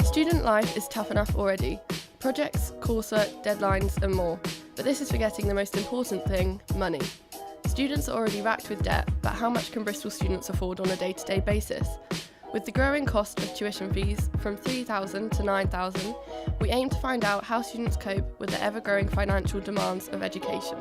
Student life is tough enough already. Projects, coursework, deadlines and more. But this is forgetting the most important thing, money. Students are already racked with debt, but how much can Bristol students afford on a day-to-day basis? With the growing cost of tuition fees from £3,000 to £9,000, we aim to find out how students cope with the ever-growing financial demands of education.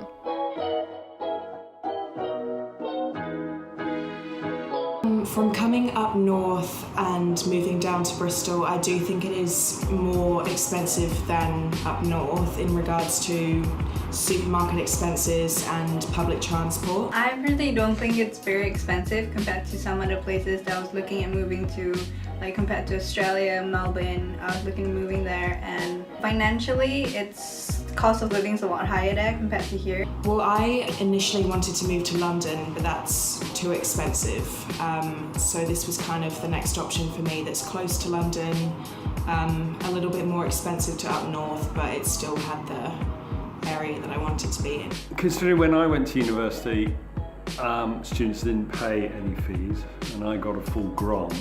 From coming up north and moving down to Bristol, I do think it is more expensive than up north in regards to supermarket expenses and public transport. I really don't think it's very expensive compared to some other places that I was looking at moving to, like compared to Australia, Melbourne. I was looking at moving there, and financially cost of living is a lot higher there compared to here. Well, I initially wanted to move to London, but that's too expensive. So this was kind of the next option for me that's close to London, a little bit more expensive to up north, but it still had the area that I wanted to be in. Considering when I went to university, students didn't pay any fees and I got a full grant,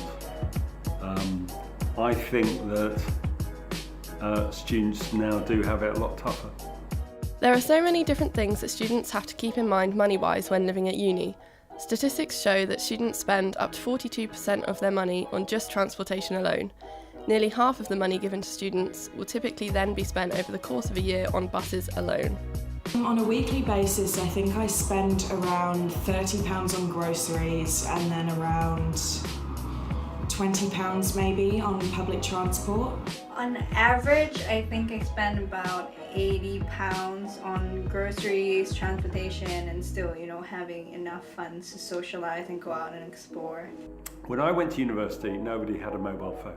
I think that students now do have it a lot tougher. There are so many different things that students have to keep in mind money-wise when living at uni. Statistics show that students spend up to 42% of their money on just transportation alone. Nearly half of the money given to students will typically then be spent over the course of a year on buses alone. On a weekly basis, I think I spend around £30 on groceries and then around £20 maybe on public transport. On average, I think I spend about £80 on groceries, transportation, and still, having enough funds to socialise and go out and explore. When I went to university, nobody had a mobile phone.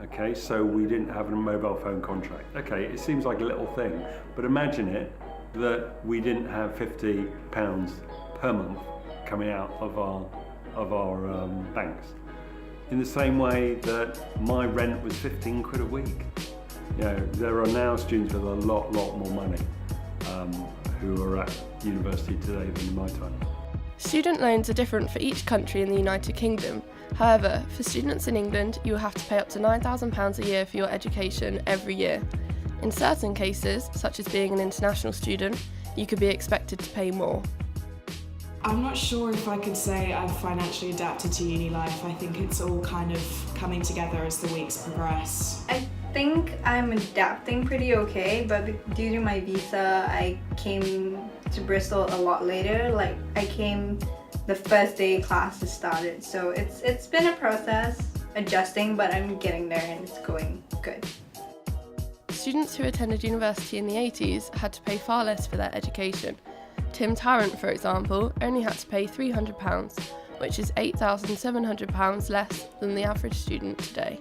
Okay, so we didn't have a mobile phone contract. Okay, it seems like a little thing, but imagine it that we didn't have £50 per month coming out of our banks. In the same way that my rent was 15 quid a week. There are now students with a lot more money who are at university today than in my time. Student loans are different for each country in the United Kingdom. However, for students in England, you will have to pay up to £9,000 a year for your education every year. In certain cases, such as being an international student, you could be expected to pay more. I'm not sure if I could say I've financially adapted to uni life. I think it's all kind of coming together as the weeks progress. I think I'm adapting pretty okay, but due to my visa, I came to Bristol a lot later. Like, I came the first day classes started, so it's been a process adjusting, but I'm getting there and it's going good. Students who attended university in the 80s had to pay far less for their education. Tim Tarrant, for example, only had to pay £300, which is £8,700 less than the average student today.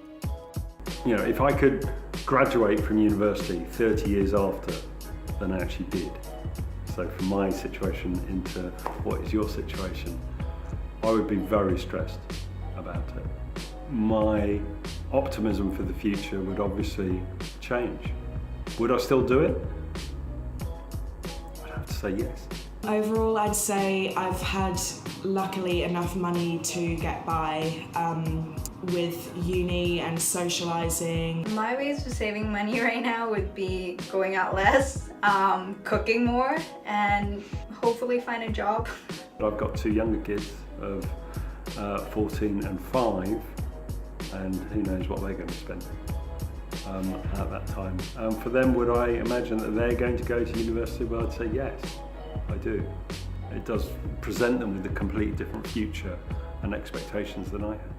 If I could graduate from university 30 years after than I actually did, so from my situation into what is your situation, I would be very stressed about it. My optimism for the future would obviously change. Would I still do it? I'd have to say yes. Overall, I'd say I've had, luckily, enough money to get by with uni and socialising. My ways for saving money right now would be going out less, cooking more, and hopefully find a job. I've got two younger kids of 14 and 5, and who knows what they're going to spend at that time. For them, would I imagine that they're going to go to university? Well, I'd say yes, I do. It does present them with a completely different future and expectations than I had.